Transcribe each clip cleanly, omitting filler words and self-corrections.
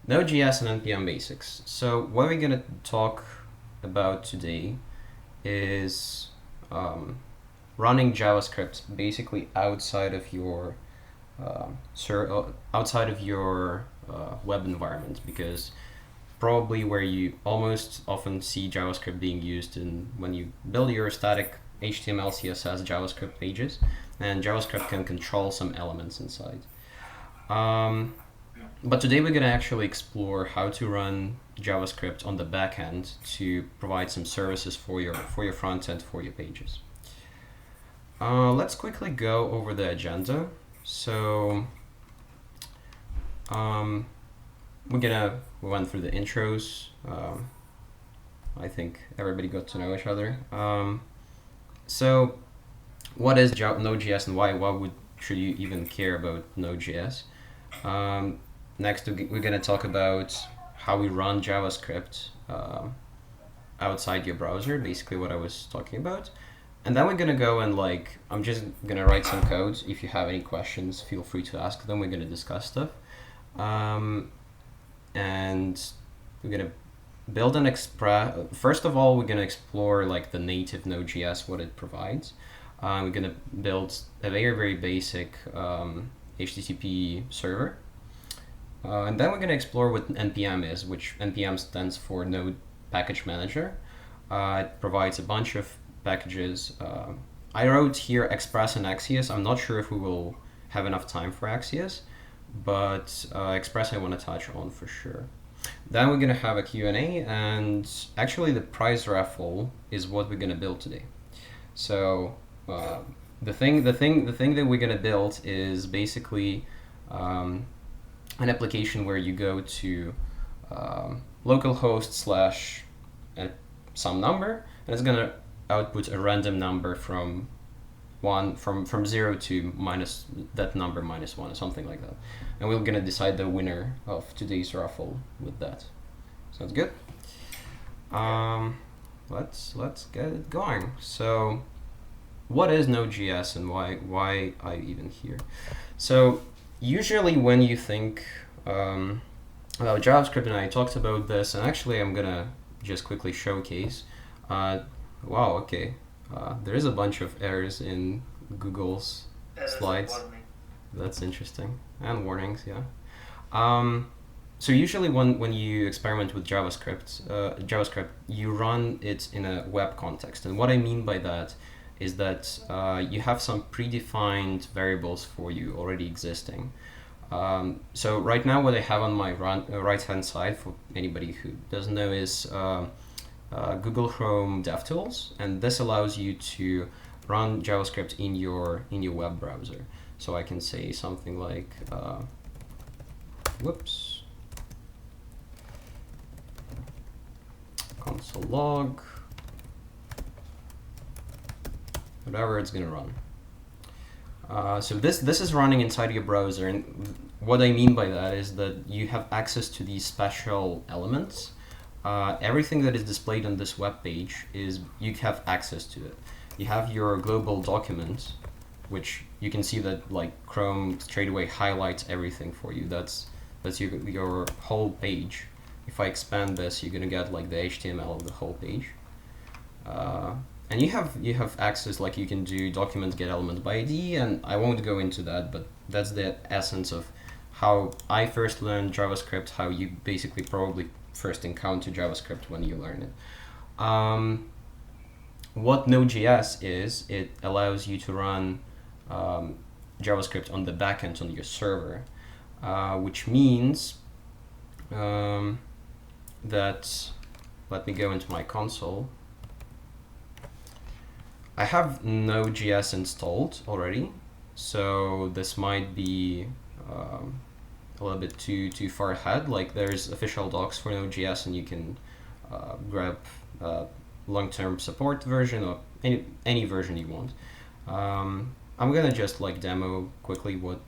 Node.js and NPM Basics. So what we're going to talk about today is running JavaScript basically outside of your web environment, because probably where you almost often see JavaScript being used in when you build your static HTML, CSS, JavaScript pages, and JavaScript can control some elements inside. But today we're going to actually explore how to run JavaScript on the back end to provide some services for your front end, for your pages. Let's quickly go over the agenda. So we went through the intros. I think everybody got to know each other. So what is Node.js and why should you even care about Node.js? Next, we're going to talk about how we run JavaScript outside your browser, basically what I was talking about. And then we're going to go and I'm just going to write some code. If you have any questions, feel free to ask them. We're going to discuss stuff. And we're going to build an First of all, we're going to explore the native Node.js, what it provides. We're going to build a very, very basic HTTP server. And then we're going to explore what NPM is, which NPM stands for Node Package Manager. It provides a bunch of packages. I wrote here Express and Axios. I'm not sure if we will have enough time for Axios, but Express I want to touch on for sure. Then we're going to have a Q&A, and actually the prize raffle is what we're going to build today. So the thing that we're going to build is basically an application where you go to localhost / some number, and it's going to output a random number from 0 to minus that number -1 or something like that. And we're going to decide the winner of today's raffle with that. Sounds good? Let's get it going. So what is Node.js and why I even here? So usually when you think about JavaScript, and I talked about this, and actually I'm gonna just quickly showcase. Wow, okay. There is a bunch of errors in Google's slides. That's interesting. And warnings, yeah. So usually when you experiment with JavaScript, you run it in a web context. And what I mean by that is that you have some predefined variables for you already existing. So right now what I have on my right-hand side, for anybody who doesn't know, is Google Chrome DevTools, and this allows you to run JavaScript in your web browser. So I can say something like, console log, whatever it's gonna run. So this is running inside your browser, and what I mean by that is that you have access to these special elements. Everything that is displayed on this web page you have access to it. You have your global document, which you can see that Chrome straight away highlights everything for you. That's your whole page. If I expand this, you're gonna get the HTML of the whole page. And you have access, you can do document get element by ID, and I won't go into that, but that's the essence of how I first learned JavaScript, how you basically probably first encounter JavaScript when you learn it. What Node.js is, it allows you to run JavaScript on the backend on your server, which means that, let me go into my console. I have Node.js installed already, so this might be a little bit too far ahead. There's official docs for Node.js, and you can grab long-term support version or any version you want. I'm gonna just demo quickly what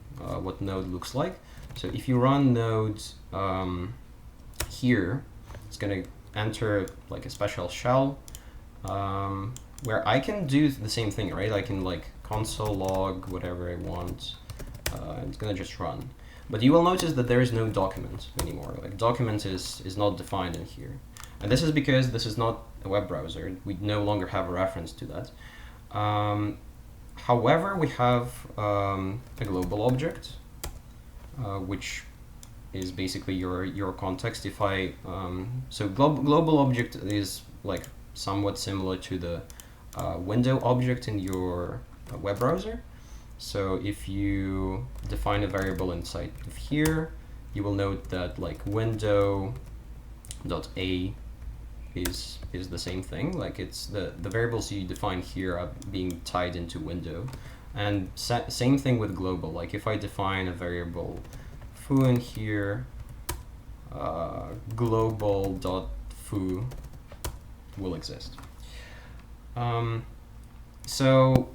Node looks like. So if you run Node here, it's gonna enter a special shell. Where I can do the same thing, right? I can console log whatever I want. It's gonna just run. But you will notice that there is no document anymore. Like document is not defined in here. And this is because this is not a web browser. We no longer have a reference to that. However, we have a global object, which is basically your context. If I so global object is like somewhat similar to the window object in your web browser. So if you define a variable inside of here, you will note that like window.a is the same thing. Like it's the variables you define here are being tied into window. And same thing with global. Like if I define a variable foo in here, global.foo will exist. So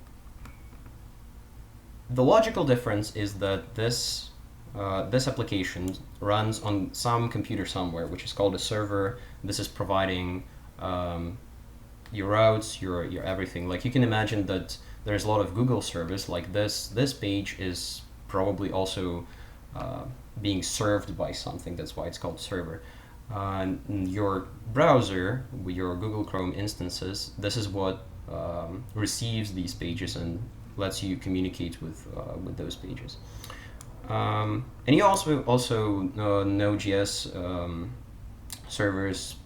the logical difference is that this application runs on some computer somewhere, which is called a server. This is providing your routes, your everything. Like you can imagine that there's a lot of Google service. Like this page is probably also being served by something. That's why it's called server. Your browser, with your Google Chrome instances, this is what receives these pages and lets you communicate with those pages. And you also Node.js servers,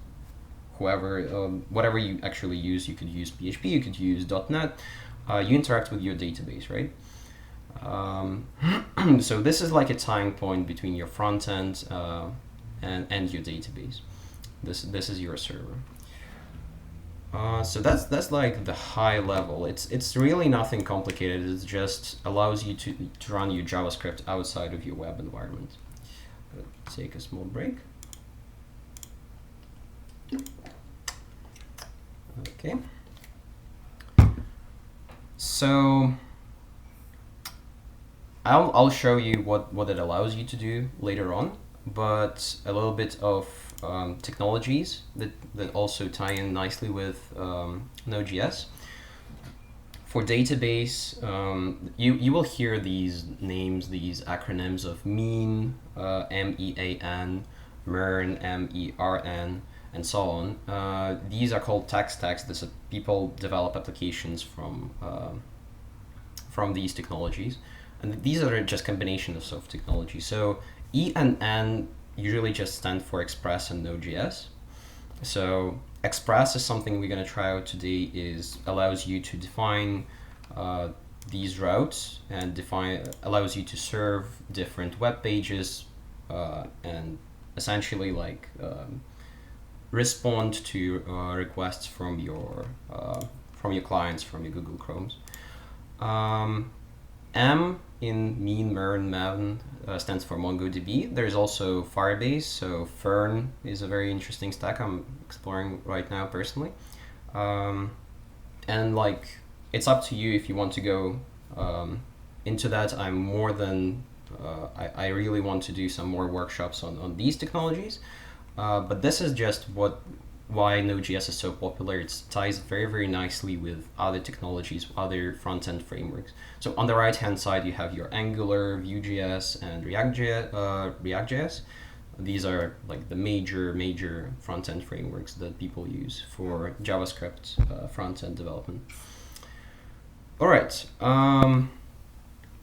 whatever you actually use. You could use PHP, you could use .NET. You interact with your database, right? So this is like a tying point between your front end and your database. This is your server. So that's like the high level. It's really nothing complicated. It just allows you to run your JavaScript outside of your web environment. Take a small break. Okay. So I'll show you what it allows you to do later on, but a little bit of technologies that also tie in nicely with Node.js. For database, you will hear these names, these acronyms of MEVN, MEAN, MERN, MERN, and so on. These are called tech stacks. People develop applications from these technologies, and these are just combinations of technology. So E and N usually just stand for Express and Node.js. So Express is something we're going to try out today. Allows you to define these routes and allows you to serve different web pages and essentially like respond to requests from your clients, from your Google Chromes. M in MEVN, MERN, MEVN stands for MongoDB. There's also Firebase, so FERN is a very interesting stack I'm exploring right now personally. And like, it's up to you if you want to go into that. I'm more than, I really want to do some more workshops on these technologies. But this is just why Node.js is so popular. It ties very, very nicely with other technologies, other front-end frameworks. So on the right-hand side, you have your Angular, Vue.js, and React.js. These are like the major front-end frameworks that people use for JavaScript front-end development. All right,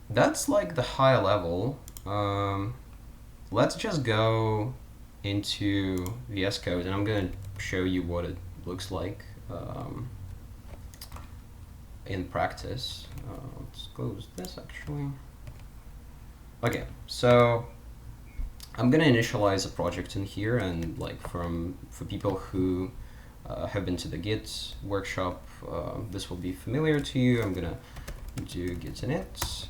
that's like the high level. Let's just go into VS Code, and I'm going to show you what it looks like in practice. Let's close this actually. Okay, so I'm going to initialize a project in here, and like for people who have been to the Git workshop, this will be familiar to you. I'm going to do git init,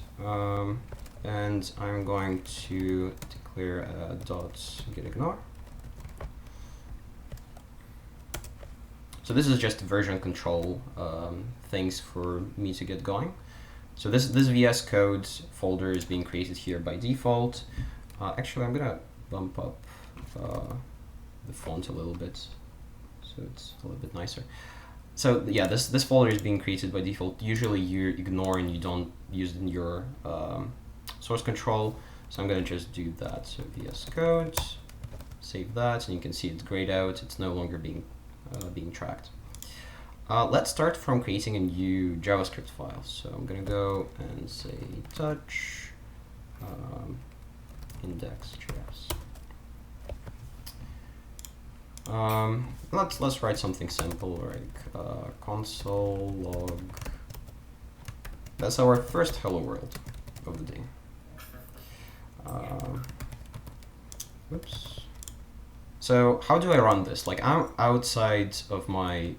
and I'm going to declare a .gitignore. So this is just version control things for me to get going. So this VS Code folder is being created here by default. Actually, I'm gonna bump up the font a little bit so it's a little bit nicer. So yeah, this folder is being created by default. Usually you ignore and you don't use it in your source control. So I'm going to just do that. So VS Code, save that, and you can see it's grayed out. It's no longer being tracked. Let's start from creating a new JavaScript file. So I'm going to go and say touch index.js. Let's write something simple like console log. That's our first hello world of the day. Whoops. So how do I run this? Like, I'm outside of my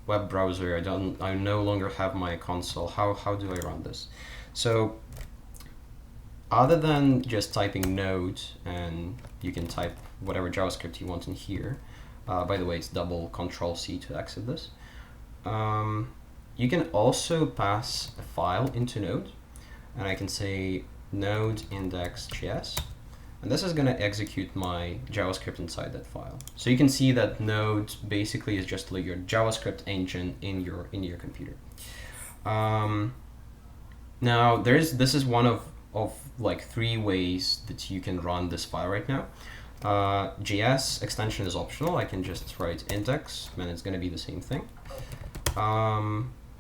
web browser. I no longer have my console. How do I run this? So other than just typing Node, and you can type whatever JavaScript you want in here. By the way, it's double Control-C to exit this. You can also pass a file into Node, and I can say node index.js, and this is going to execute my JavaScript inside that file. So you can see that Node basically is just like your JavaScript engine in your computer. Now this is one of like 3 ways that you can run this file right now. JS extension is optional. I can just write index, and it's going to be the same thing.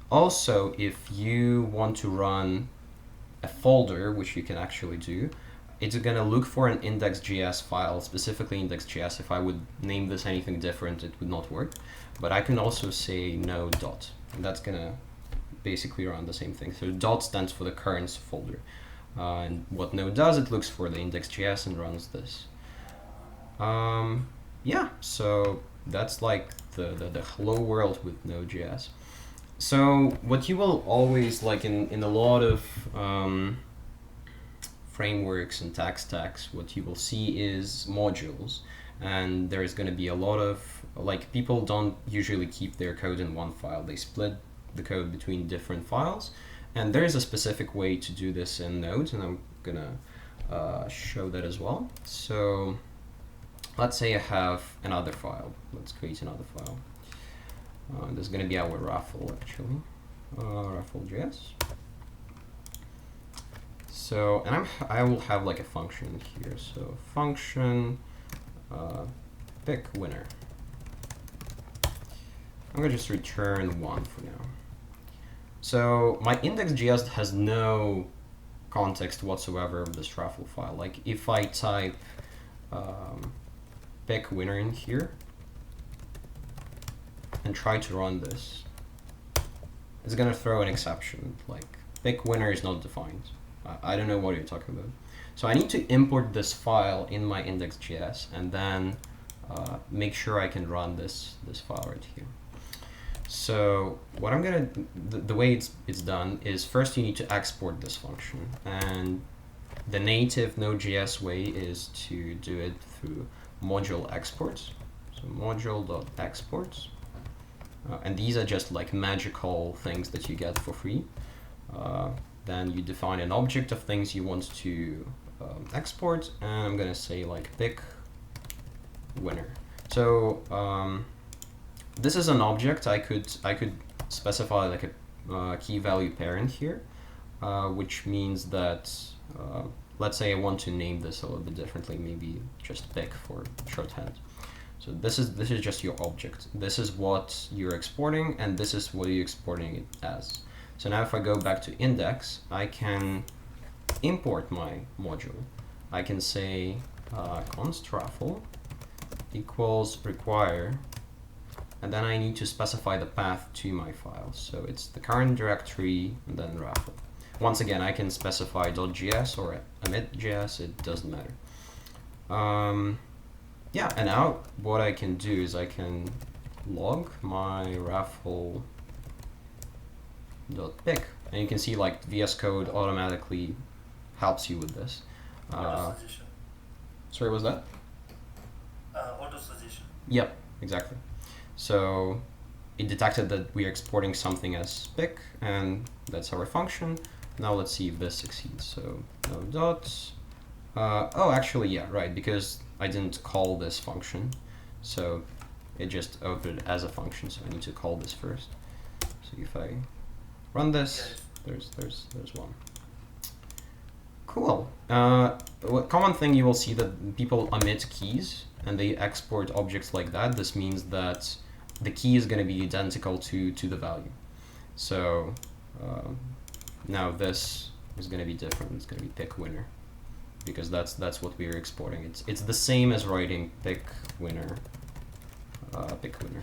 Also, if you want to run a folder, which you can actually do, it's going to look for an index.js file, specifically index.js. If I would name this anything different, it would not work. But I can also say node dot, and that's going to basically run the same thing. So dot stands for the current folder. And what Node does, it looks for the index.js and runs this. Yeah, so that's like the hello world with Node.js. So what you will always, like in a lot of frameworks and tech stacks, what you will see is modules. And there's going to be a lot of, like, people don't usually keep their code in one file. They split the code between different files. And there is a specific way to do this in Node, and I'm going to show that as well. So let's say I have another file. Let's create another file. This is going to be our raffle, actually, raffle.js. So, and I will have like a function here. So function pick winner. I'm going to just return 1 for now. So my index.js has no context whatsoever of this raffle file. Like if I type pick winner in here and try to run this, it's going to throw an exception, like pick winner is not defined. I don't know what you're talking about. So I need to import this file in my index.js and then make sure I can run this file right here. So what I'm gonna, the way it's done is first you need to export this function, and the native Node.js way is to do it through module exports. So module.exports, and these are just like magical things that you get for free. Then you define an object of things you want to export, and I'm gonna say like pick winner. So this is an object. I could specify like a key value parent here, which means that let's say I want to name this a little bit differently, maybe just pick for shorthand. So this is just your object. This is what you're exporting, and this is what you're exporting it as. So now if I go back to index, I can import my module. I can say const raffle equals require, and then I need to specify the path to my file. So it's the current directory and then raffle. Once again, I can specify .js or emit.js, it doesn't matter. Yeah, and now what I can do is I can log my raffle.pick, and you can see like VS Code automatically helps you with this. Sorry, what was that? Auto suggestion. Yep, exactly. So it detected that we are exporting something as pick, and that's our function. Now let's see if this succeeds. So no dots. Oh, actually, yeah, right, because I didn't call this function, so it just opened as a function. So I need to call this first. So if I run this, there's one. Cool. Common thing you will see that people omit keys and they export objects like that. This means that the key is going to be identical to the value. So now this is going to be different. It's going to be pick winner, because that's what we're exporting. It's the same as writing pick winner. Pick winner.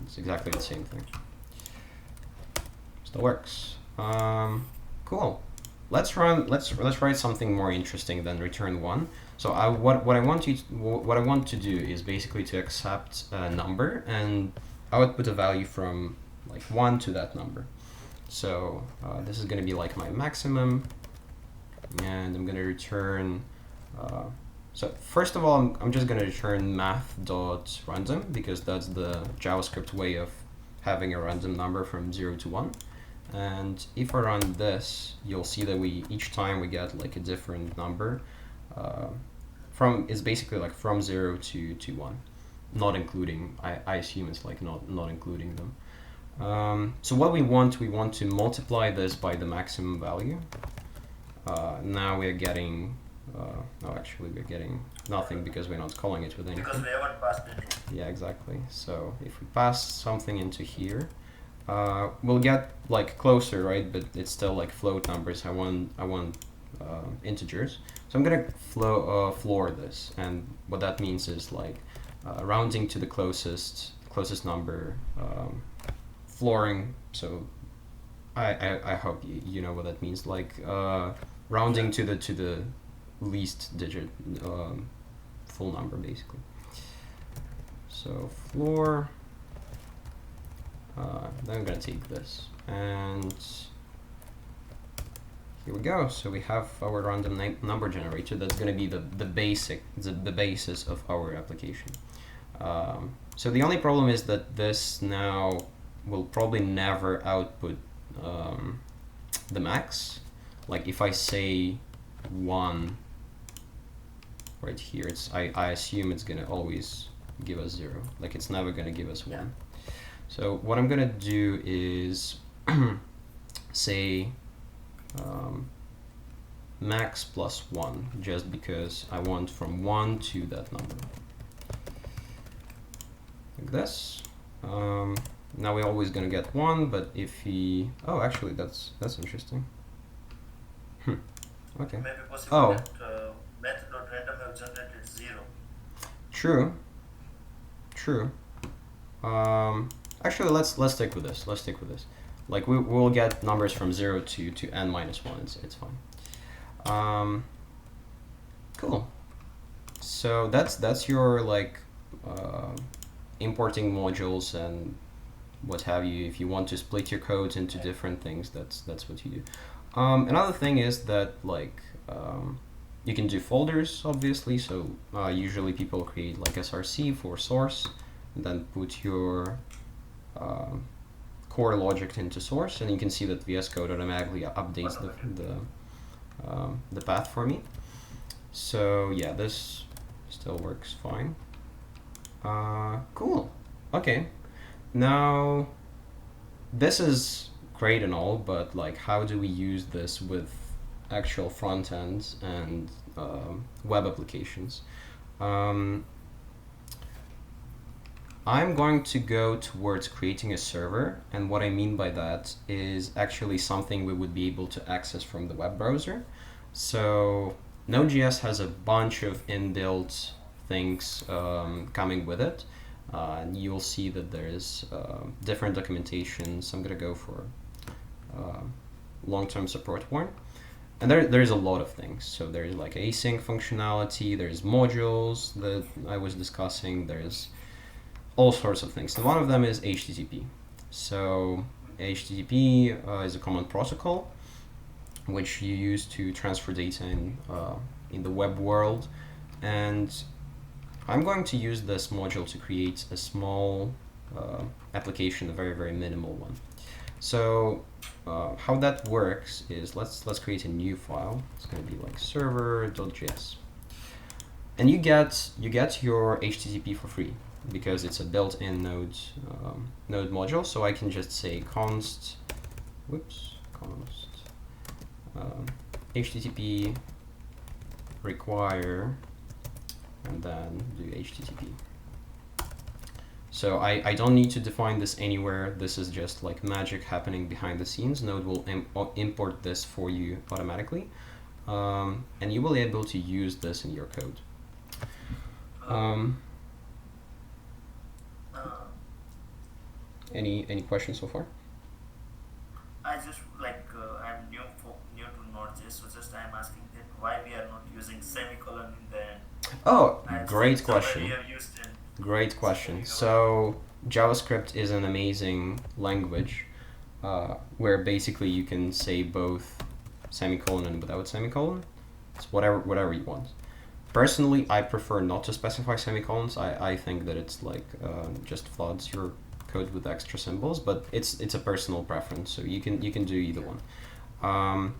It's exactly the same thing. Still works. Cool. Let's write something more interesting than return 1. So what I want to do is basically to accept a number and output a value from like 1 to that number. So this is going to be like my maximum, and I'm going to return. So first of all, I'm just going to return math.random, because that's the JavaScript way of having a random number from 0 to 1. And if I run this, you'll see that each time we get like a different number. It's basically like from 0 to 1, not including. I assume it's like not including them. So what we want to multiply this by the maximum value. Now we're getting. No, actually we're getting nothing because we're not calling it with anything. Because we haven't passed anything. Yeah, exactly. So if we pass something into here, we'll get like closer, right? But it's still like float numbers. I want integers. So I'm gonna floor this, and what that means is like rounding to the closest number, flooring. So I hope you know what that means. Like rounding to the least digit full number, basically. So floor. Then I'm gonna take this, and here we go. So we have our random number generator. That's gonna be the basis of our application. So the only problem is that this now will probably never output the max. Like if I say 1 right here, I assume it's gonna always give us 0. Like it's never gonna give us 1. Yeah. So what I'm gonna do is say max plus 1, just because I want from 1 to that number. Like this. Now we're always gonna get 1, but if we actually that's interesting. Okay. Maybe possible that method.random have generated 0. True. Actually, let's stick with this. Like we'll get numbers from 0 to n minus 1. It's fine. Cool. So that's your like importing modules and what have you. If you want to split your code into different things, that's what you do. Another thing is that like you can do folders, obviously. So usually people create like src for source, and then put your core logic into source, and you can see that VS Code automatically updates the path for me. So yeah, this still works fine. Cool. Okay. Now this is great and all, but like how do we use this with actual front ends and web applications? I'm going to go towards creating a server, and what I mean by that is actually something we would be able to access from the web browser. So Node.js has a bunch of inbuilt things coming with it, and you'll see that there's different documentations. I'm going to go for long-term support one. And there's a lot of things. So there's like async functionality, there's modules that I was discussing, there's all sorts of things. And one of them is HTTP. So HTTP is a common protocol which you use to transfer data in the web world. And I'm going to use this module to create a small application, a very, very minimal one. So how that works is let's create a new file. It's going to be like server.js. And you get your HTTP for free because it's a built-in Node module. So I can just say const HTTP require, and then do HTTP. So I don't need to define this anywhere. This is just like magic happening behind the scenes. Node will import this for you automatically, and you will be able to use this in your code. Any questions so far? I just like I'm new to Node.js, so just I'm asking that why we are not using semicolon in the end. Oh, I've great seen somewhere question. we have used in Great question. So JavaScript is an amazing language where basically you can say both semicolon and without semicolon. It's whatever you want. Personally, I prefer not to specify semicolons. I think that it's like just floods your code with extra symbols, but it's a personal preference, so you can do either one.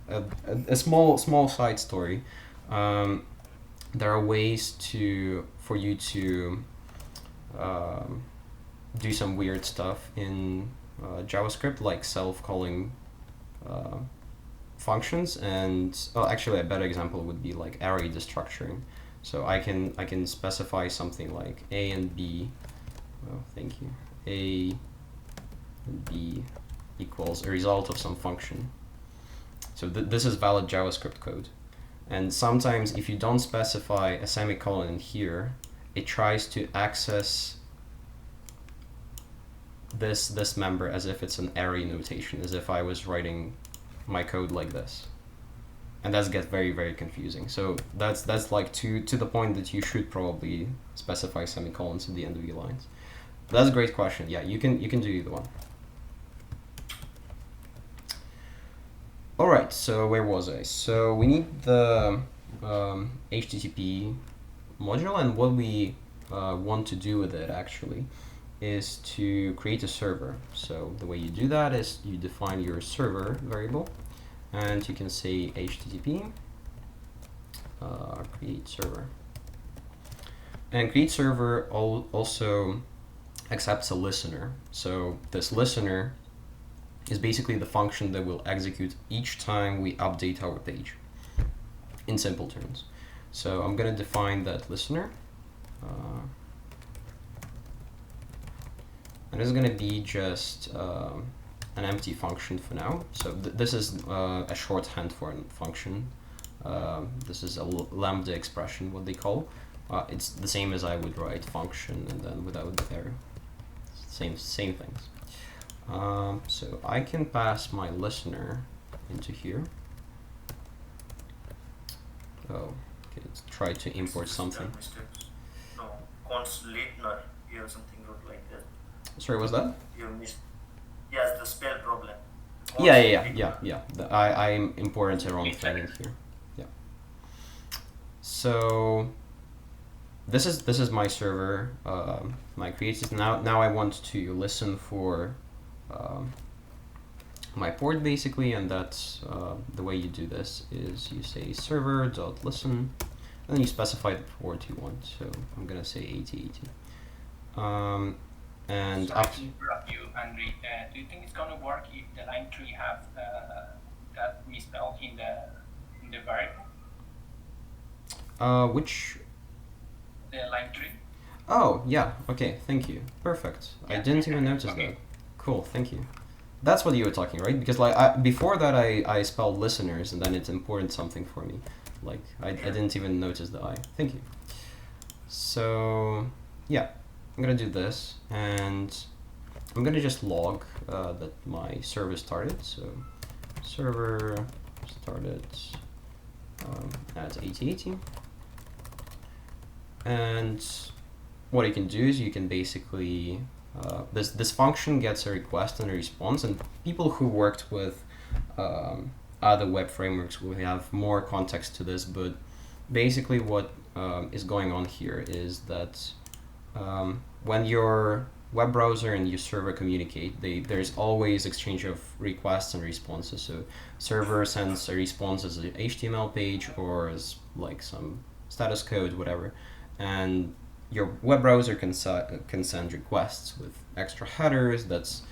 A small side story. There are ways for you to do some weird stuff in JavaScript, like self-calling functions, and actually a better example would be like array destructuring. So I can specify something like a and b. Oh, thank you. A and b equals a result of some function. So this is valid JavaScript code. And sometimes if you don't specify a semicolon in here, it tries to access this member as if it's an array notation, as if I was writing my code like this. And that gets very, very confusing. So that's like to the point that you should probably specify semicolons at the end of your lines. But that's a great question. Yeah, you can do either one. All right, so where was I? So we need the HTTP module, and what we want to do with it actually is to create a server. So the way you do that is you define your server variable, and you can say HTTP create server. And create server also accepts a listener. So this listener is basically the function that will execute each time we update our page, in simple terms. So I'm going to define that listener. And it's going to be just an empty function for now. So this is a shorthand for a function. This is a lambda expression, what they call. It's the same as I would write function and then without the arrow. Same things. So I can pass my listener into here. Oh, okay, let's try to import something. No, const listener, you have something wrote like that. Sorry, what's that? You missed. Yes, the spell problem. Yeah. I imported the wrong thing in here. Yeah. So this is my server, my created. Now I want to listen for my port basically, and that's the way you do this is you say server.listen, and then you specify the port you want. So I'm gonna say 8080. And sorry to interrupt you, Andre. Do you think it's gonna work if the line 3 have that misspelled in the variable? Which? The line 3. Oh yeah. Okay. Thank you. Perfect. Yeah. I didn't even notice that. Cool. Thank you. That's what you were talking, right? Because like before that, I spelled listeners, and then it imported something for me. Like I didn't even notice the I. Thank you. So yeah. I'm gonna do this, and I'm gonna just log that my server started. So server started at 8080, and what you can do is you can basically this function gets a request and a response, and people who worked with other web frameworks will have more context to this, but basically what is going on here is that when your web browser and your server communicate, there's always exchange of requests and responses. So server sends a response as an HTML page or as like some status code, whatever, and your web browser can send requests with extra headers. That's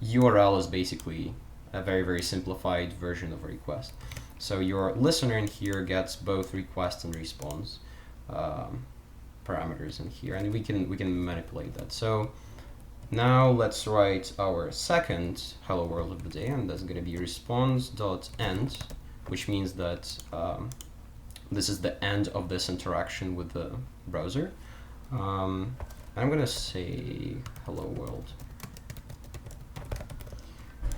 URL is basically a very, very simplified version of a request. So your listener in here gets both request and response parameters in here, and we can manipulate that. So now let's write our second hello world of the day, and that's going to be response.end, which means that this is the end of this interaction with the browser. I'm going to say hello world.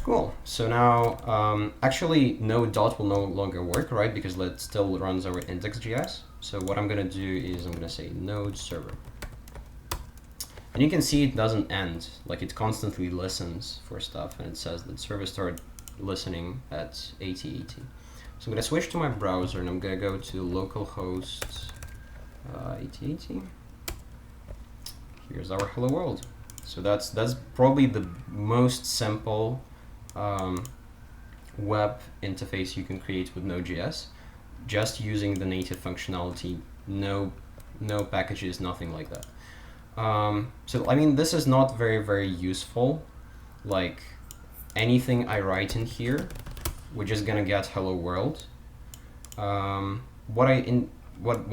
Cool. So now, actually, Node dot will no longer work, right? Because that still runs our index.js. So what I'm going to do is I'm going to say node server. And you can see it doesn't end. Like, it constantly listens for stuff, and it says that server started listening at 8080. So I'm going to switch to my browser, and I'm going to go to localhost 8080. Here's our hello world. So that's probably the most simple web interface you can create with Node.js, just using the native functionality, no packages, nothing like that. So I mean, this is not very, very useful. Like, anything I write in here, we're just gonna get hello world. What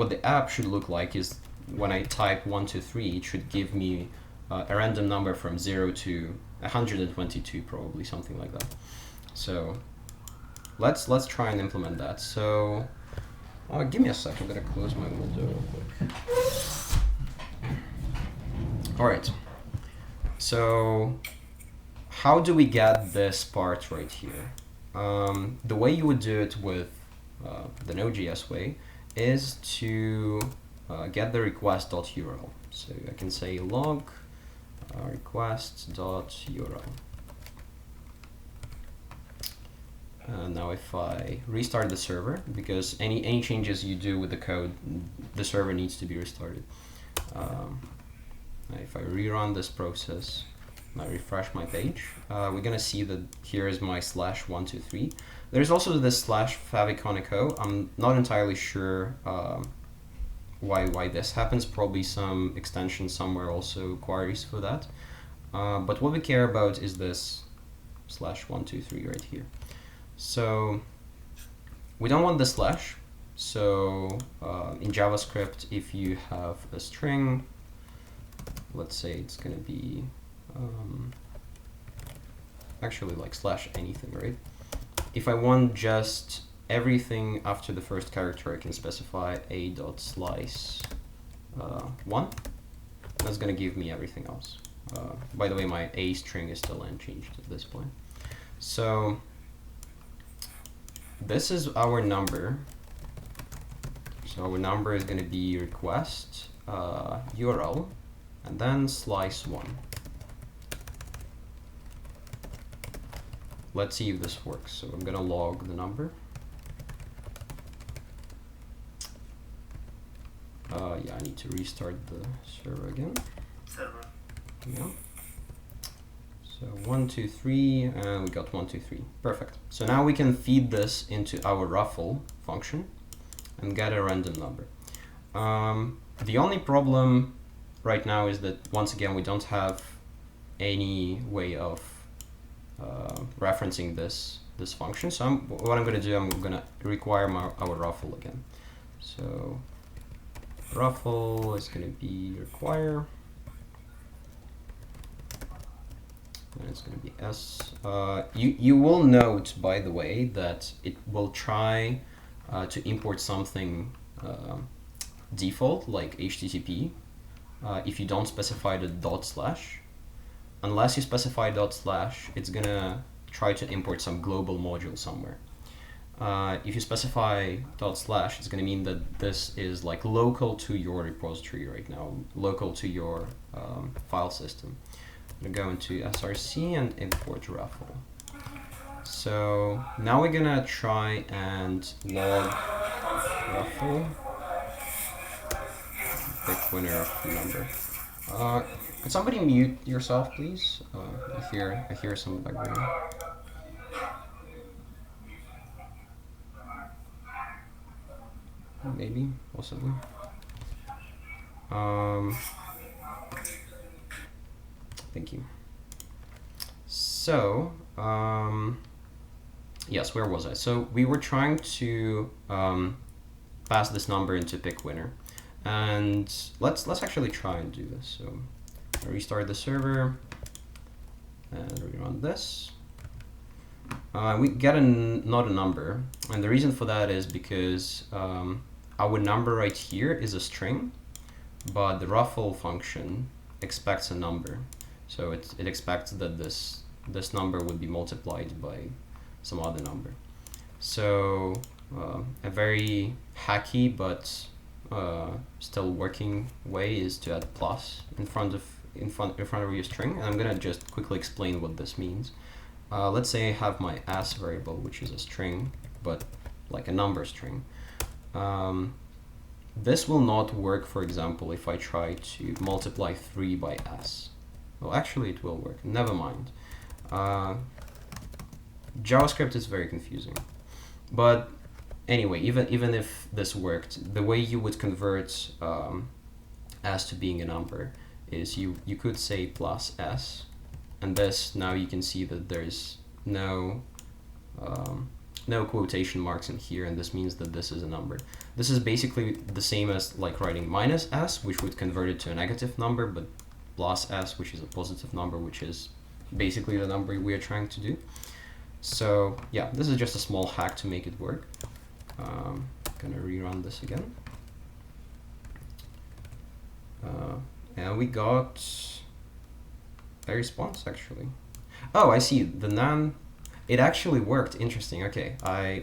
the app should look like is when I type 1, 2, 3, it should give me a random number from 0 to 122, probably something like that. So let's try and implement that. So give me a sec. I'm gonna close my window real quick. All right. So how do we get this part right here? The way you would do it with the Node.js way is to get the request.url. So I can say log request.url. Now if I restart the server, because any changes you do with the code, the server needs to be restarted. If I rerun this process, and I refresh my page, we're gonna see that here is my /123. There's also this /faviconico. I'm not entirely sure why this happens. Probably some extension somewhere also queries for that. But what we care about is this /123 right here. So we don't want the slash. So in JavaScript, if you have a string, let's say it's going to be actually like /anything, right? If I want just everything after the first character, I can specify a.slice 1. That's going to give me everything else. By the way, my a string is still unchanged at this point. So this is our number. So our number is going to be request URL and then slice 1. Let's see if this works. So I'm going to log the number. Yeah, I need to restart the server again. Server. Yeah. So 1, 2, 3, and we got 1, 2, 3. Perfect. So now we can feed this into our ruffle function and get a random number. The only problem right now is that, once again, we don't have any way of referencing this function. So what I'm going to do, I'm going to require our ruffle again. So ruffle is going to be require. And it's going to be S. You will note, by the way, that it will try to import something default, like HTTP, if you don't specify the /. Unless you specify /, it's going to try to import some global module somewhere. If you specify /, it's going to mean that this is like local to your repository right now, local to your file system. I'm going to go into src and import ruffle. So now we're gonna try and log ruffle, pick winner of the number. Could somebody mute yourself, please? I hear some background. Maybe, possibly. Thank you. So, yes, where was I? So we were trying to pass this number into pick winner, and let's actually try and do this. So I restart the server and rerun this. We get not a number, and the reason for that is because our number right here is a string, but the ruffle function expects a number. So it expects that this number would be multiplied by some other number. So a very hacky but still working way is to add plus in front of your string, and I'm gonna just quickly explain what this means. Let's say I have my s variable, which is a string, but like a number string. This will not work, for example, if I try to multiply 3 by s. Well, actually it will work. Never mind. JavaScript is very confusing. But anyway, even if this worked, the way you would convert s to being a number is you could say plus s, and this, now you can see that there's no quotation marks in here, and this means that this is a number. This is basically the same as like writing minus s, which would convert it to a negative number, but plus s, which is a positive number, which is basically the number we are trying to do. So yeah, this is just a small hack to make it work. Gonna rerun this again. And we got a response actually. Oh, I see, the nan, it actually worked. Interesting. Okay,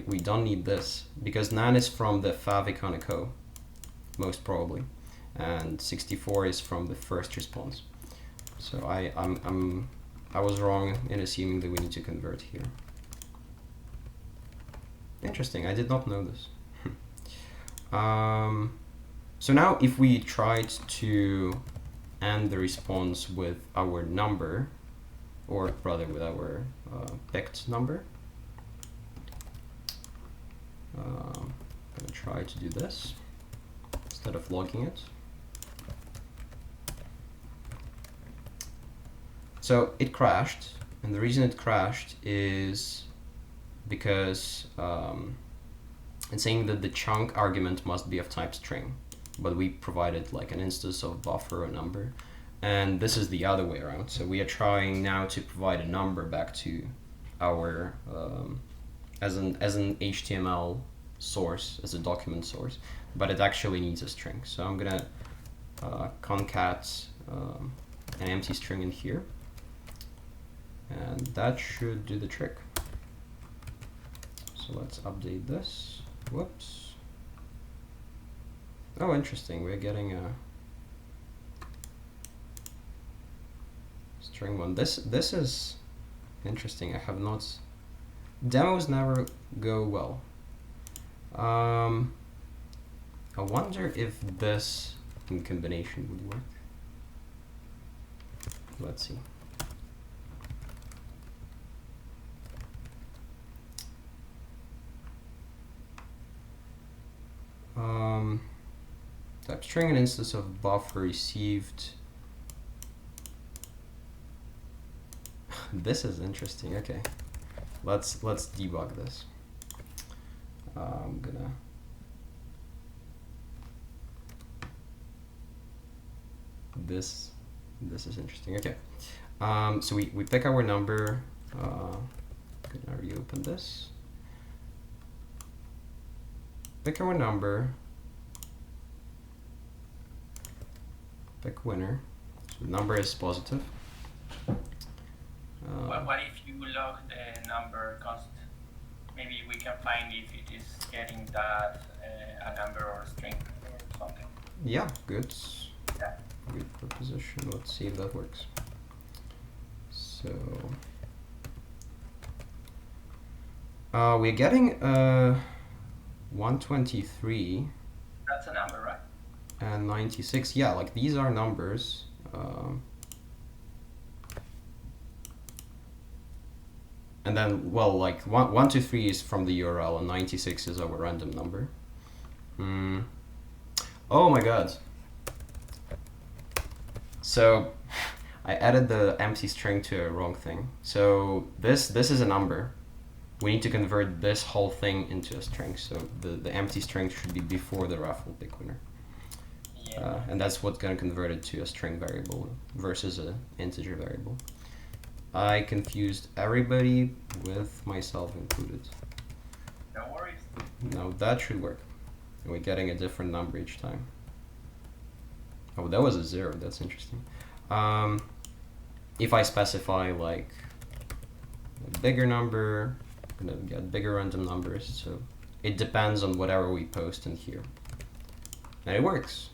we don't need this because nan is from the faviconico, most probably, and 64 is from the first response. So I was wrong in assuming that we need to convert here. Interesting, I did not know this. So now if we tried to end the response with our number, or rather with our picked number, I'm gonna try to do this instead of logging it. So it crashed, and the reason it crashed is because it's saying that the chunk argument must be of type string, but we provided like an instance of buffer or number, and this is the other way around. So we are trying now to provide a number back to our as an HTML source, as a document source, but it actually needs a string. So I'm gonna concat an empty string in here, and that should do the trick. So let's update this. Whoops. Oh, interesting. We're getting a string one. This is interesting. I have not. Demos never go well. I wonder if this in combination would work. Let's see. Type string an instance of buffer received. This is interesting. Okay, let's debug this. I'm gonna this is interesting. Okay, so we pick our number. Gonna reopen this. Pick our number. Pick winner. So the number is positive. What if you log the number const? Maybe we can find if it is getting that a number or a string or something. Yeah, good. Yeah. Good proposition. Let's see if that works. So we're getting 123. That's a number, right? And 96. Yeah, like these are numbers. And then, well, like 123 is from the URL, and 96 is our random number. Oh my god. So I added the empty string to a wrong thing. So this is a number, we need to convert this whole thing into a string. So the empty string should be before the raffle pick winner. Yeah. And that's what's going to convert it to a string variable versus an integer variable. I confused everybody with myself included. No worries. Now that should work. We're getting a different number each time. Oh, that was a 0. That's interesting. If I specify like a bigger number, I'm gonna get bigger random numbers. So it depends on whatever we post in here. And it works.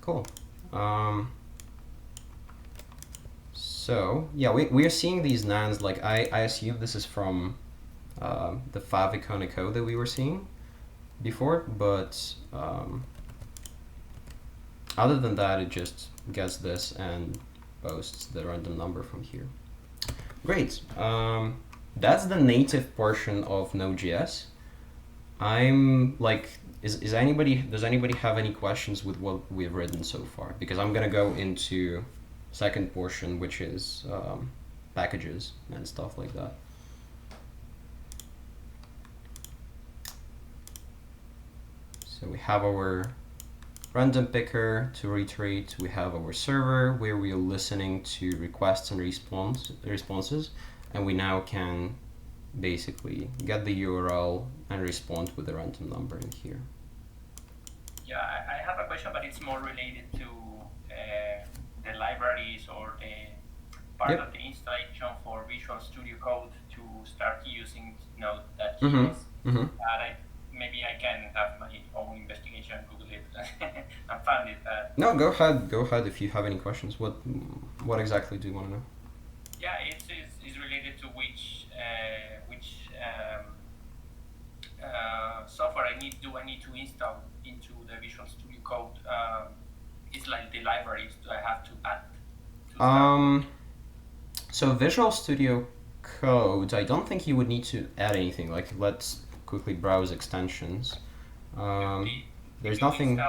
Cool. So yeah, we are seeing these nans. Like I assume this is from the favicon code that we were seeing before, but other than that, it just gets this and posts the random number from here. Great. That's the native portion of Node.js. I'm like, does anybody have any questions with what we've written so far? Because I'm gonna go into second portion, which is packages and stuff like that. So we have our random picker to reiterate. We have our server where we are listening to requests and responses, and we now can basically get the URL and respond with the random number in here. Yeah, I have a question, but it's more related to the libraries or the part of the installation for Visual Studio Code to start using Node.js. Maybe I can have my own investigation, Google it, and found it. No, go ahead if you have any questions. What exactly do you want to know? Yeah, it's related to which software I need to install into the Visual Studio Code. It's like the libraries do I have to add? So Visual Studio Code, I don't think you would need to add anything. Like, let's quickly browse extensions. There's nothing.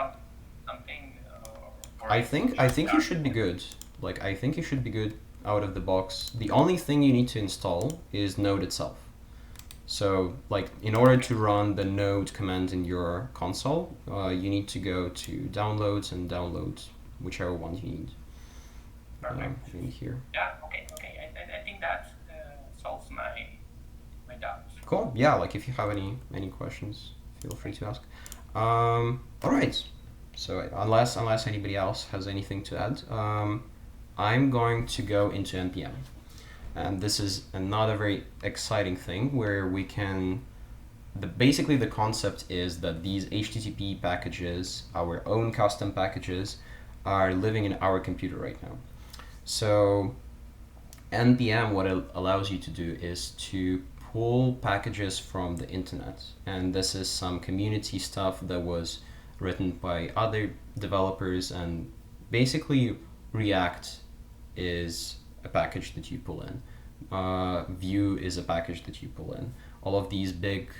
I think you should be good. Like, I think you should be good out of the box. The only thing you need to install is Node itself. So, like, in order to run the Node command in your console, you need to go to downloads and download whichever one you need. In here. Yeah. Okay. I think that solves my doubts. Cool. Yeah. Like, if you have any questions, feel free to ask. All right. So unless anybody else has anything to add, I'm going to go into NPM. And this is another very exciting thing where we can, basically the concept is that these HTTP packages, our own custom packages, are living in our computer right now. So NPM, what it allows you to do is to pull packages from the internet. And this is some community stuff that was written by other developers, and basically React is a package that you pull in. Vue is a package that you pull in. All of these big,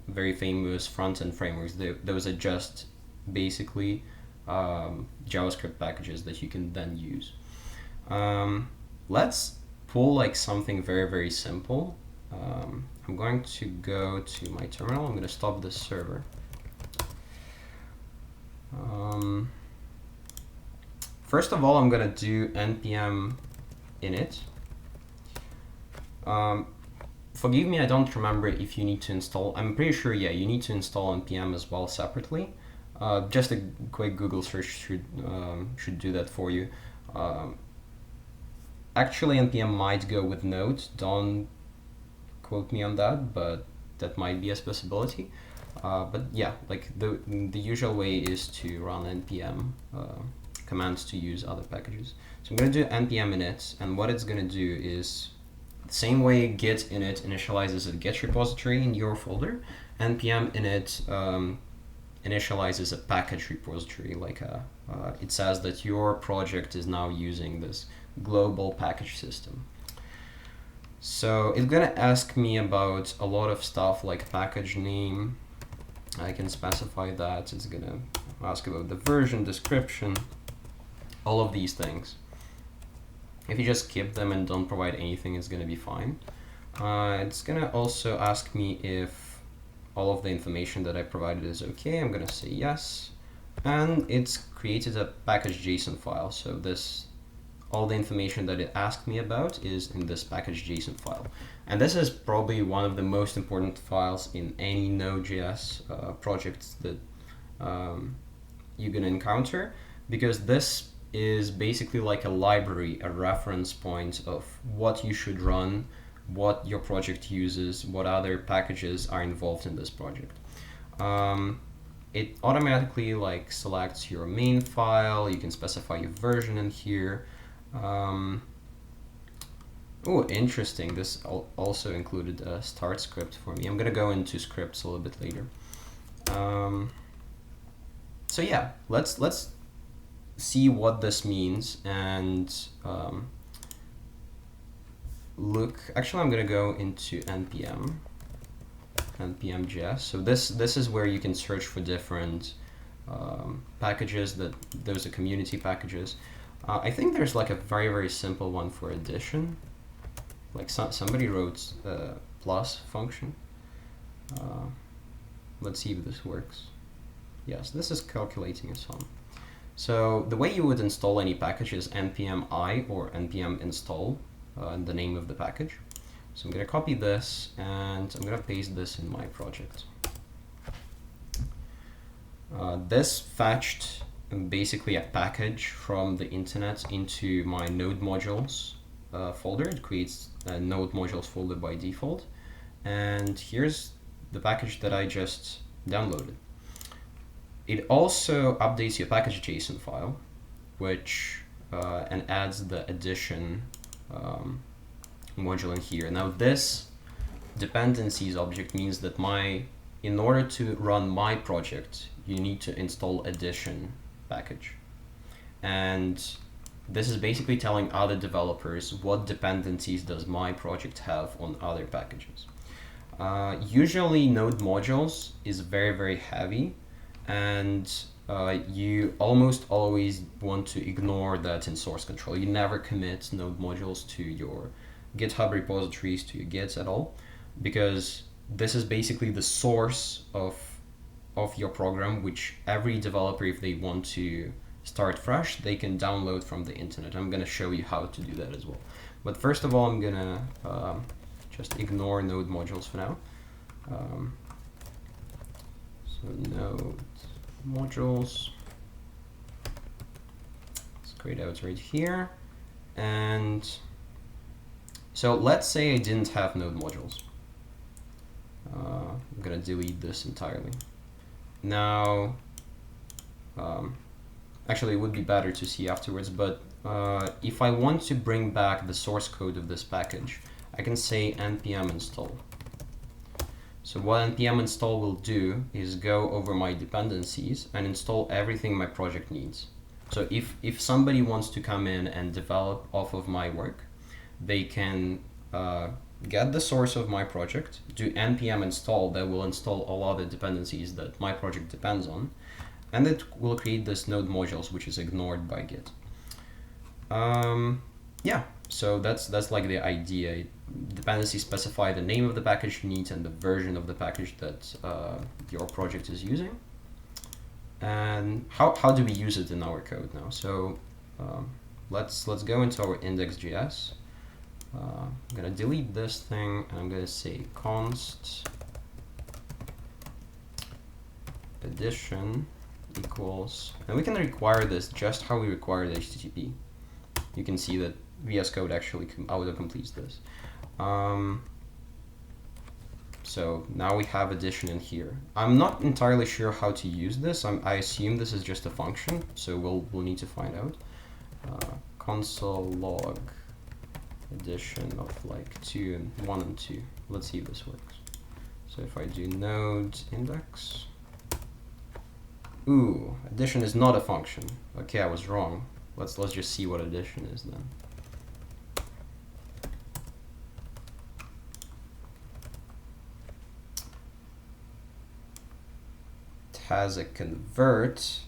very famous front-end frameworks, those are just basically JavaScript packages that you can then use. Let's pull like something very, very simple. I'm going to go to my terminal. I'm going to stop this server. First of all, I'm going to do npm init. Forgive me, I don't remember if you need to install. I'm pretty sure, yeah, you need to install npm as well separately. Just a quick Google search should do that for you. Actually, npm might go with Node. Don't quote me on that, but that might be a possibility. But yeah, like the usual way is to run npm commands to use other packages. So I'm going to do npm init, and what it's going to do is the same way git init initializes a Git repository in your folder, npm init initializes a package repository. Like it says that your project is now using this global package system. So it's going to ask me about a lot of stuff like package name. I can specify that. It's going to ask about the version, description, all of these things. If you just skip them and don't provide anything, it's going to be fine. It's gonna also ask me if all of the information that I provided is okay. I'm gonna say yes, and it's created a package.json file. So this, all the information that it asked me about is in this package.json file. And this is probably one of the most important files in any Node.js project that you're gonna encounter, because this is basically like a library, a reference point of what you should run, what your project uses, what other packages are involved in this project. It automatically like selects your main file. You can specify your version in here. Oh, interesting. This also included a start script for me. I'm gonna go into scripts a little bit later. So yeah, let's see what this means and look. Actually, I'm gonna go into npm.js. So this is where you can search for different packages. Those are community packages. I think there's like a very simple one for addition. Like somebody wrote a plus function. Let's see if this works. Yes, this is calculating a sum. So the way you would install any package is npm I or npm install, the name of the package. So I'm going to copy this and I'm going to paste this in my project. This fetched basically a package from the internet into my Node modules folder. It creates a Node modules folder by default. And here's the package that I just downloaded. It also updates your package.json file, which and adds the addition module in here. Now this dependencies object means that in order to run my project, you need to install addition package. And this is basically telling other developers what dependencies does my project have on other packages. Usually Node modules is very heavy, and you almost always want to ignore that in source control. You never commit Node modules to your GitHub repositories, to your Gits at all, because this is basically the source of your program, which every developer, if they want to start fresh, they can download from the internet. I'm going to show you how to do that as well. But first of all, I'm going to just ignore Node modules for now. So Node modules, let's create out right here. And so let's say I didn't have Node modules. I'm gonna delete this entirely. Now, actually it would be better to see afterwards, but if I want to bring back the source code of this package, I can say npm install. So what npm install will do is go over my dependencies and install everything my project needs. So if somebody wants to come in and develop off of my work, they can get the source of my project, do npm install that will install all other dependencies that my project depends on, and it will create this Node modules, which is ignored by Git. Yeah, so that's like the idea. Dependencies specify the name of the package you need and the version of the package that your project is using. And how do we use it in our code now? So let's go into our index.js. I'm gonna delete this thing and I'm gonna say const addition equals, and we can require this just how we require the HTTP. You can see that VS Code actually auto-completes this. So now we have addition in here. I'm not entirely sure how to use this. I assume this is just a function, so we'll need to find out. Console log addition of like 1 and 2. Let's see if this works. So if I do node index, ooh, addition is not a function. Okay, I was wrong. Let's just see what addition is then. It has a convert,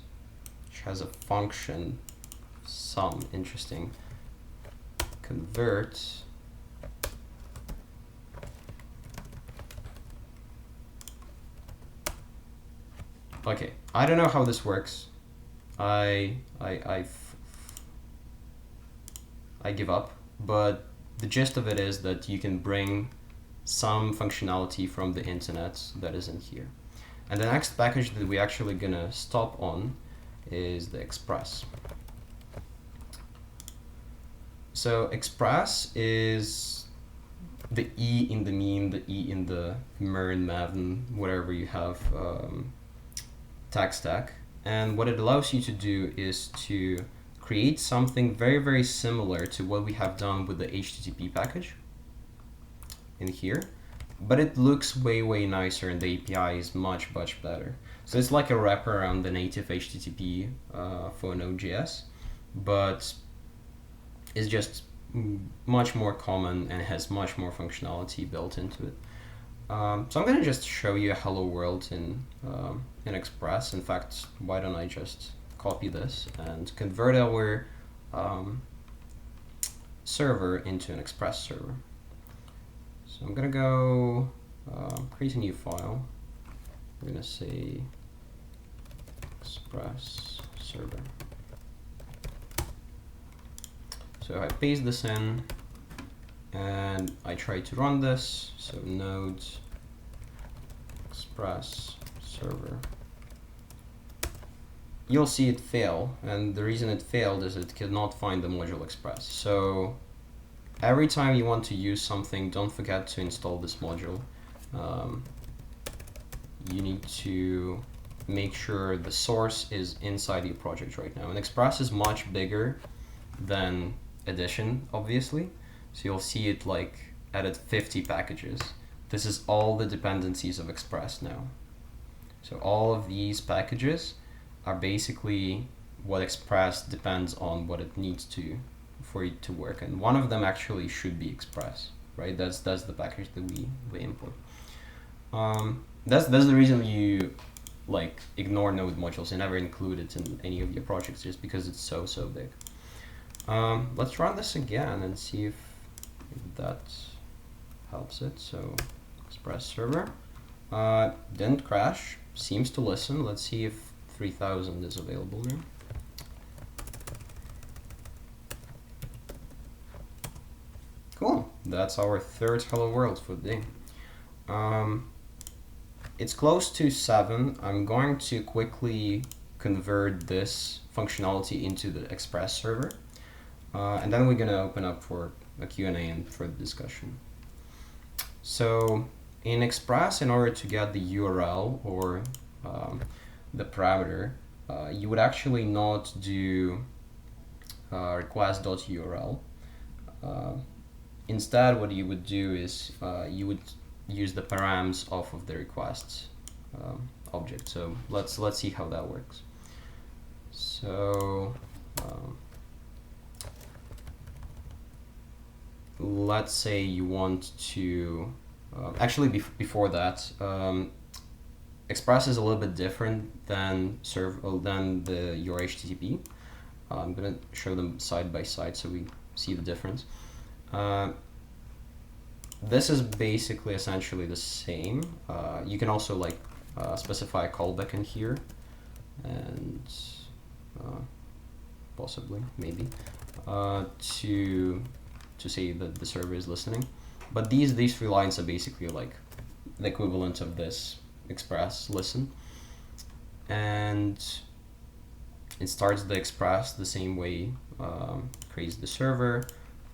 which has a function sum. Interesting. Convert Okay, I don't know how this works. I give up, but the gist of it is that you can bring some functionality from the internet that isn't here. And the next package that we're actually gonna stop on is the Express. So Express is the E in the mean, the E in the MERN, MEVN, whatever you have tag stack. And what it allows you to do is to create something very, very similar to what we have done with the HTTP package in here, but it looks way, way nicer and the API is much, much better. So it's like a wrapper around the native HTTP for Node.js, but it's just much more common and has much more functionality built into it. So I'm gonna just show you a hello world in Express. In fact, why don't I just copy this and convert our server into an Express server. So I'm gonna go create a new file. I'm gonna say Express server. So I paste this in and I try to run this. So node Express server. You'll see it fail, and the reason it failed is it cannot find the module Express. So every time you want to use something, don't forget to install this module. You need to make sure the source is inside your project right now. And Express is much bigger than Edition, obviously. So you'll see it like added 50 packages. This is all the dependencies of Express now. So all of these packages are basically what Express depends on, what it needs to for it to work, and one of them actually should be Express, right? That's the package that we import. That's the reason you like ignore node modules and never include it in any of your projects, just because it's so big. Let's run this again and see if that helps it. So Express server didn't crash, seems to listen. Let's see if 3000 is available now. Cool, that's our third hello world for the day. It's close to 7. I'm going to quickly convert this functionality into the Express server, and then we're gonna open up for a Q&A and further discussion. So in Express, in order to get the URL or the parameter, you would actually not do request.url. Instead, what you would do is you would use the params off of the request object. So let's see how that works. So let's say you want to actually before that, Express is a little bit different than your HTTP. I'm gonna show them side by side so we see the difference. This is basically essentially the same. You can also like specify a callback in here, and possibly, maybe, to say that the server is listening. But these 3 lines are basically like the equivalent of this Express listen, and it starts the Express the same way, creates the server,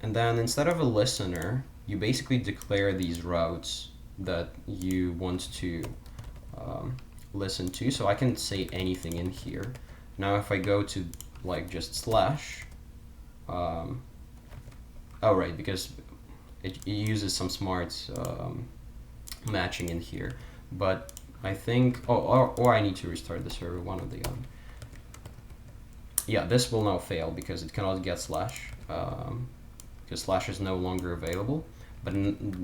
and then instead of a listener, you basically declare these routes that you want to listen to. So I can say anything in here. Now if I go to like just slash, oh right, because it uses some smart matching in here, but I think, or I need to restart the server, one or the other. Yeah, this will now fail because it cannot get slash, because slash is no longer available, but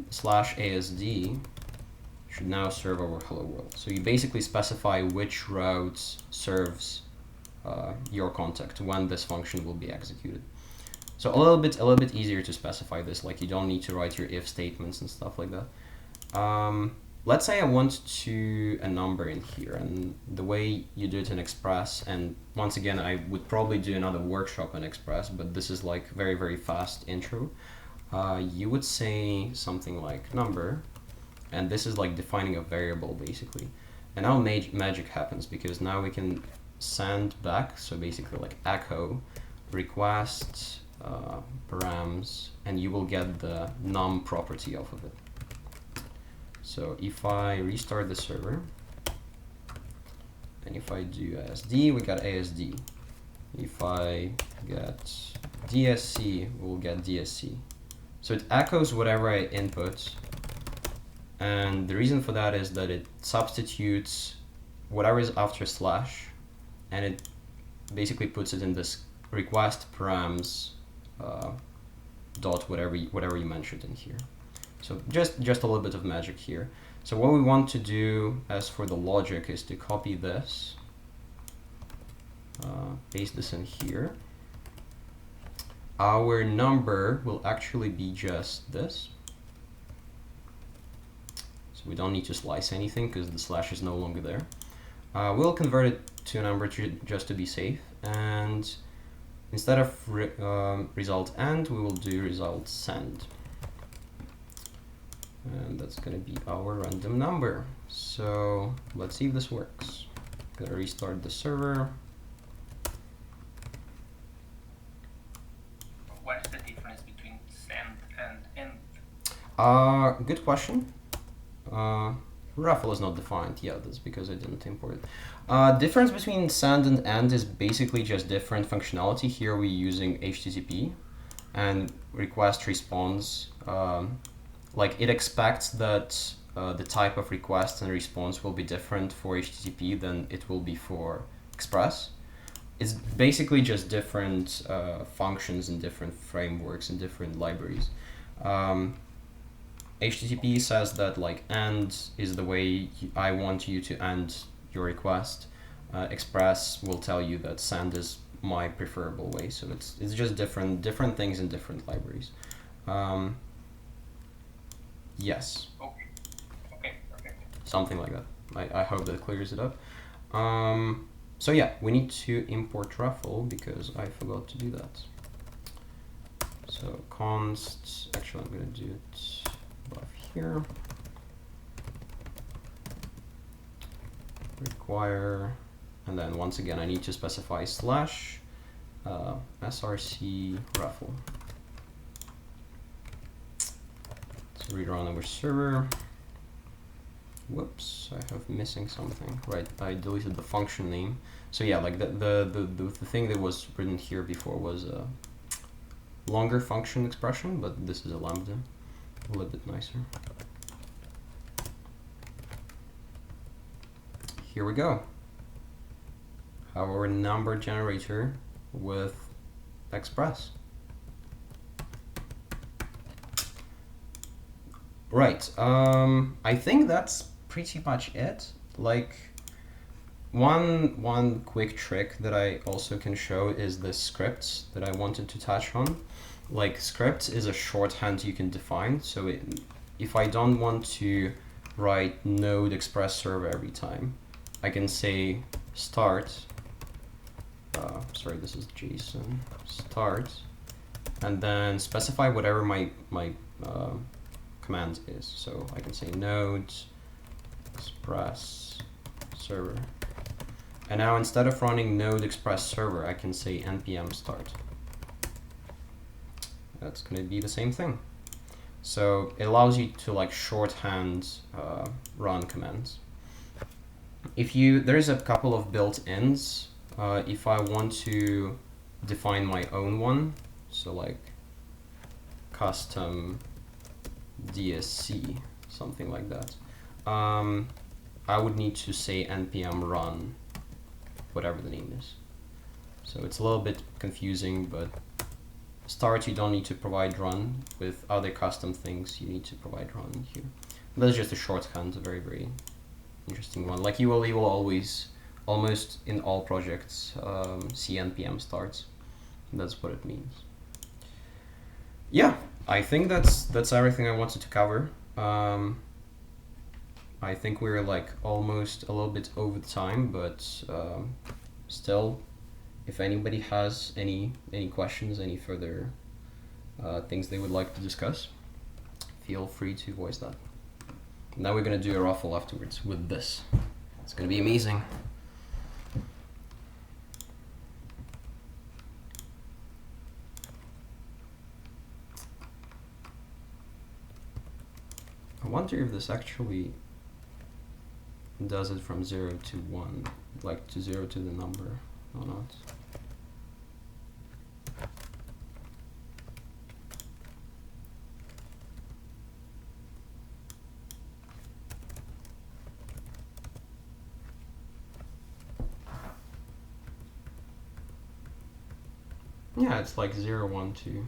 slash ASD should now serve our hello world. So you basically specify which route serves your contact when this function will be executed. So a little bit easier to specify this, like you don't need to write your if statements and stuff like that. let's say I want to a number in here, and the way you do it in Express, and once again, I would probably do another workshop in Express, but this is like very, very fast intro. You would say something like number, and this is like defining a variable basically. And now magic happens, because now we can send back, so basically like echo request params, and you will get the num property off of it. So if I restart the server, and if I do ASD, we got ASD. If I get DSC, we'll get DSC. So it echoes whatever I input, and the reason for that is that it substitutes whatever is after slash, and it basically puts it in this request params dot whatever you mentioned in here. So just a little bit of magic here. So what we want to do as for the logic is to copy this, paste this in here. Our number will actually be just this. So we don't need to slice anything because the slash is no longer there. We'll convert it to a number just to be safe, and instead of result end, we will do result send. And that's going to be our random number. So let's see if this works. Gonna restart the server. What is the difference between send and end? Good question. Raffle is not defined. Yeah, that's because I didn't import it. Difference between send and end is basically just different functionality. Here we're using HTTP, and request response. Like it expects that the type of request and response will be different for HTTP than it will be for Express. It's basically just different functions and different frameworks and different libraries. HTTP says that like end is the way I want you to end your request. Express will tell you that send is my preferable way. So it's just different things in different libraries. Yes. Okay. Okay. Perfect. Something like that. I hope that clears it up. So yeah, we need to import Raffle because I forgot to do that. So const, actually I'm gonna do it above here. Require, and then once again I need to specify slash src Raffle. Let's rerun our server. Whoops, I have missing something. Right, I deleted the function name. So yeah, like the thing that was written here before was a longer function expression, but this is a lambda, a little bit nicer. Here we go. Our number generator with Express. Right, I think that's pretty much it. Like one quick trick that I also can show is the scripts that I wanted to touch on. Like scripts is a shorthand you can define. So if I don't want to write node express server every time, I can say start, sorry, this is JSON, start, and then specify whatever my command is. So I can say node express server. And now instead of running node express server, I can say npm start. That's going to be the same thing. So it allows you to like shorthand run commands. There's a couple of built-ins. If I want to define my own one, so like custom DSC, something like that, I would need to say npm run, whatever the name is. So it's a little bit confusing, but start you don't need to provide run. With other custom things you need to provide run here. That's just a shorthand, a very, very interesting one. Like you will always, almost in all projects, see npm starts. That's what it means. Yeah, I think that's everything I wanted to cover. I think we're like almost a little bit over the time, but still, if anybody has any questions, any further things they would like to discuss, feel free to voice that. Now we're gonna do a raffle afterwards with this. It's gonna be amazing. I wonder if this actually does it from 0 to 1, like to 0 to the number or not. Yeah, it's like 0, 1, 2.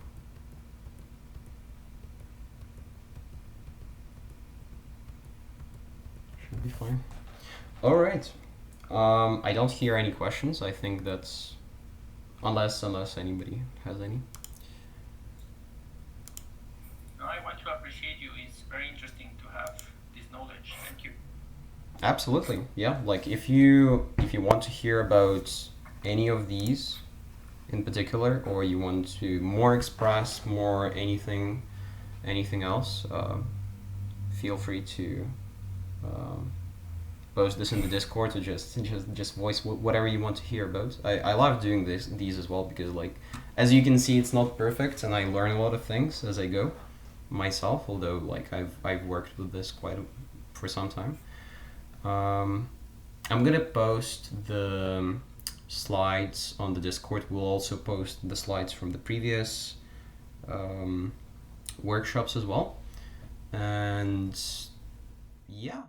Should be fine. All right. I don't hear any questions. I think that's unless anybody has any. No, I want to appreciate you. It's very interesting to have this knowledge. Thank you. Absolutely. Yeah. Like if you want to hear about any of these in particular, or you want to more express more anything else, feel free to post this in the Discord, to just voice whatever you want to hear about. I love doing these as well, because like as you can see, it's not perfect, and I learn a lot of things as I go myself, although like I've worked with this for some time. I'm gonna post the slides on the Discord. We'll also post the slides from the previous workshops as well, and yeah.